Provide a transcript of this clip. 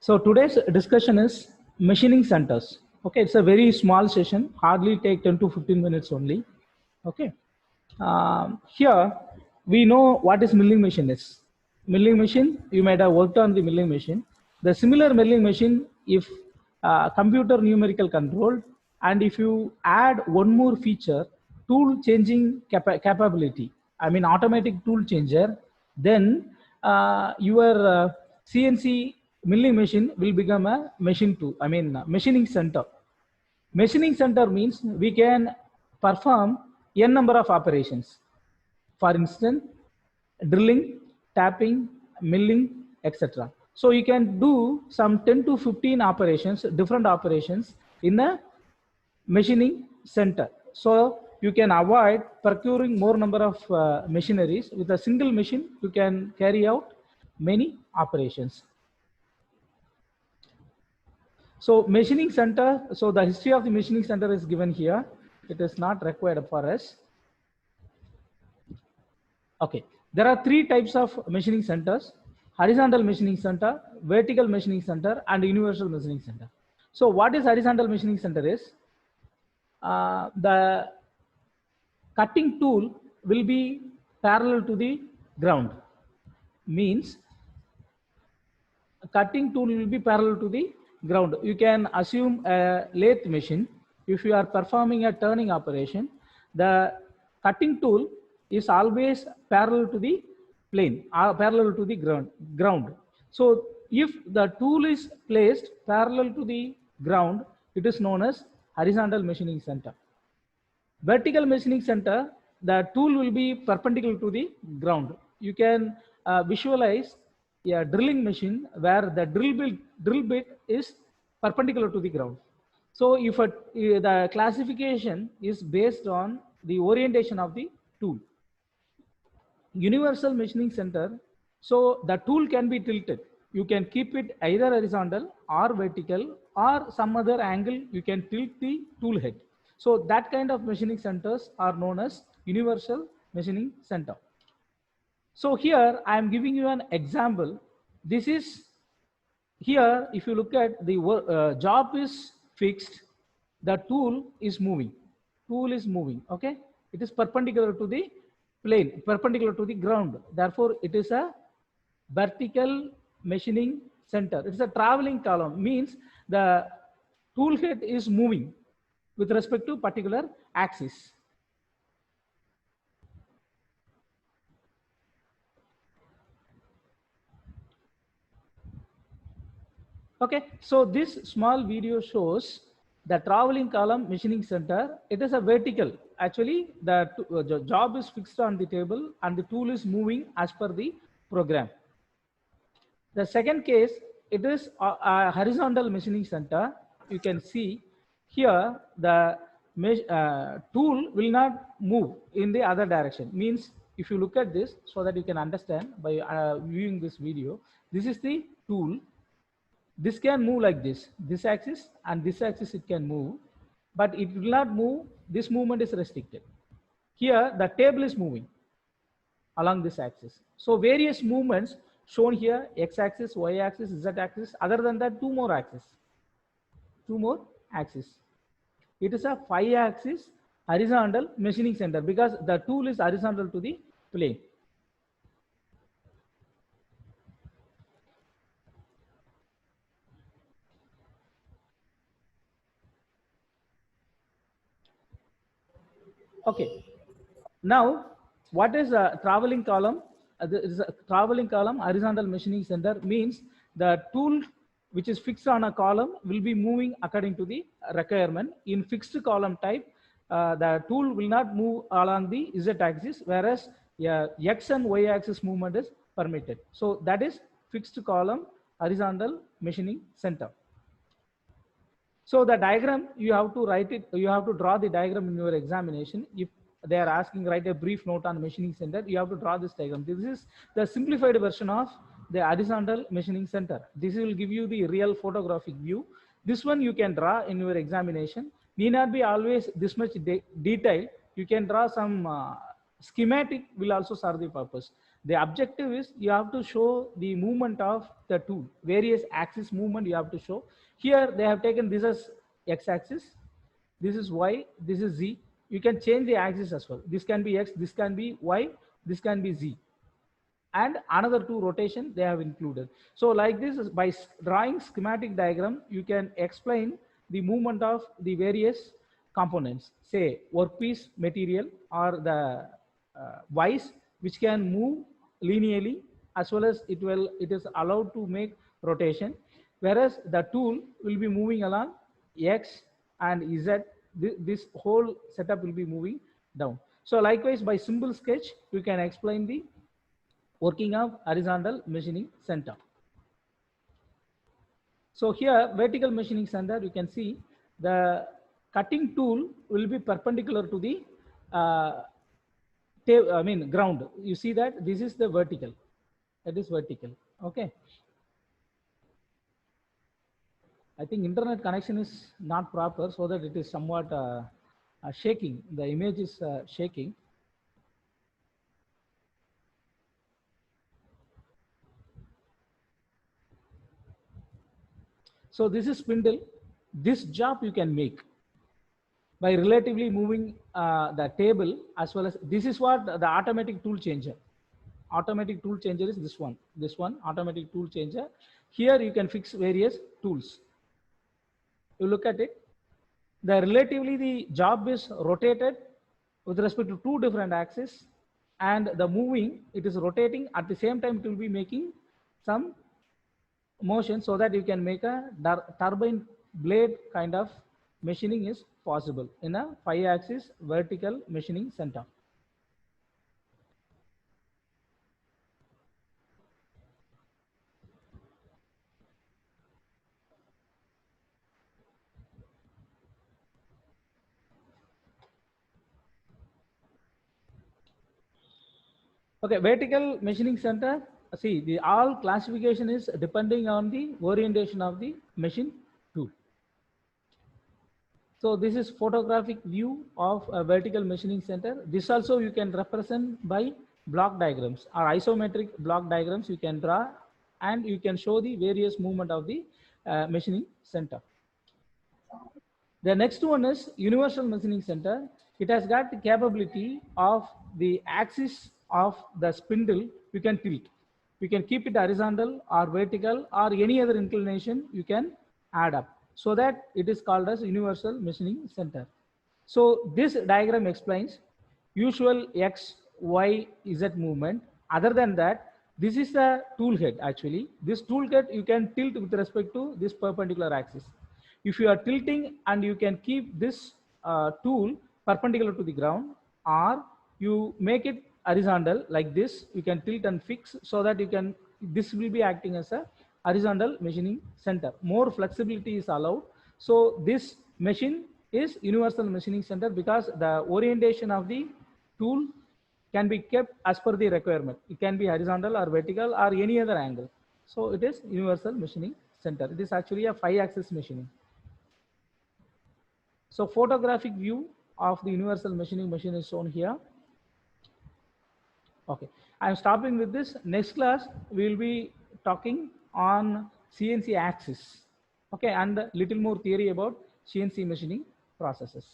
So today's discussion is machining centers. Okay, it's a very small session, hardly take 10 to 15 minutes only. Okay, here we know what is milling machine is. Milling machine, you might have worked on the milling machine. The similar milling machine, if computer numerical controlled, and if you add one more feature, tool changing capability, I mean automatic tool changer, then your CNC milling machine will become a machine tool, I mean machining center. Machining center means we can perform n number of operations. For instance, drilling, tapping, milling, etc. So you can do some 10 to 15 operations, different operations in a machining center. So you can avoid procuring more number of machineries. With a single machine, you can carry out many operations. So machining center, so the history of the machining center is given here. It is not required for us. Okay, there are three types of machining centers: horizontal machining center, vertical machining center, and universal machining center. So what is horizontal machining center is, the cutting tool will be parallel to the ground. Means cutting tool will be parallel to the ground. You can assume a lathe machine. If you are performing a turning operation, the cutting tool is always parallel to the plane, parallel to the ground. So if the tool is placed parallel to the ground, it is known as horizontal machining center. Vertical machining center, the tool will be perpendicular to the ground. You can visualize a drilling machine where the drill bit is perpendicular to the ground. So if the classification is based on the orientation of the tool. Universal machining center, so the tool can be tilted. You can keep it either horizontal or vertical, or some other angle you can tilt the tool head. So that kind of machining centers are known as universal machining center. So here I am giving you an example. This is here, if you look at the job is fixed, the tool is moving. Tool is moving, okay? It is perpendicular to the plane, perpendicular to the ground. Therefore, it is a vertical machining center. It's a traveling column, means the tool head is moving with respect to particular axis. Okay, so this small video shows the traveling column machining center. It is a vertical. Actually, the job is fixed on the table and the tool is moving as per the program. The second case, it is a horizontal machining center. You can see here the tool will not move in the other direction. Means if you look at this, so that you can understand by viewing this video, this is the tool. This can move like this axis and this axis it can move, but it will not move. This movement is restricted. Here the table is moving along this axis. So various movements shown here: x-axis, y-axis, z-axis. Other than that, two more axes. It is a 5-axis horizontal machining center because the tool is horizontal to the plane. Okay. Now, what is a traveling column? This is a traveling column horizontal machining center means the tool which is fixed on a column will be moving according to the requirement. In fixed column type, the tool will not move along the z-axis, whereas x and y-axis movement is permitted. So that is fixed column horizontal machining center. So the diagram, you have to write it, you have to draw the diagram in your examination. If they are asking, write a brief note on machining center, you have to draw this diagram. This is the simplified version of the horizontal machining center. This will give you the real photographic view. This one you can draw in your examination. Need not be always this much detail. You can draw some schematic will also serve the purpose. The objective is you have to show the movement of the tool, various axis movement you have to show. Here they have taken this as x-axis, this is y, this is z. You can change the axis as well. This can be x, this can be y, this can be z, and another two rotation they have included. So like this is by drawing schematic diagram, you can explain the movement of the various components, say workpiece material or the vice, which can move linearly, as well as it is allowed to make rotation, whereas the tool will be moving along x and z. This whole setup will be moving down. So likewise, by simple sketch you can explain the working of horizontal machining center. So here vertical machining center, you can see the cutting tool will be perpendicular to the ground. You see that this is the vertical, that is vertical. Okay, I think internet connection is not proper, so that it is somewhat shaking. The image is shaking. So this is spindle. This job you can make by relatively moving the table, as well as this is what the automatic tool changer. Automatic tool changer is this one automatic tool changer. Here you can fix various tools. You look at it, the relatively the job is rotated with respect to two different axes, and the moving, it is rotating at the same time, it will be making some motion, so that you can make a turbine blade kind of machining is possible in a 5-axis vertical machining center. Okay, vertical machining center. See, the all classification is depending on the orientation of the machine tool. So this is photographic view of a vertical machining center. This also you can represent by block diagrams or isometric block diagrams you can draw, and you can show the various movement of the machining center. The next one is universal machining center. It has got the capability of the axis of the spindle. You can tilt. You can keep it horizontal or vertical or any other inclination you can add up, so that it is called as universal machining center. So this diagram explains usual X, Y, Z movement. Other than that, this is the tool head actually. This tool head you can tilt with respect to this perpendicular axis. If you are tilting, and you can keep this tool perpendicular to the ground, or you make it horizontal like this, you can tilt and fix, so that you can, this will be acting as a horizontal machining center. More flexibility is allowed. So this machine is universal machining center, because the orientation of the tool can be kept as per the requirement. It can be horizontal or vertical or any other angle. So it is universal machining center. It is actually a 5-axis machining. So photographic view of the universal machining machine is shown here. Okay, I'm stopping with this. Next class we will be talking on CNC axis. Okay, and little more theory about CNC machining processes.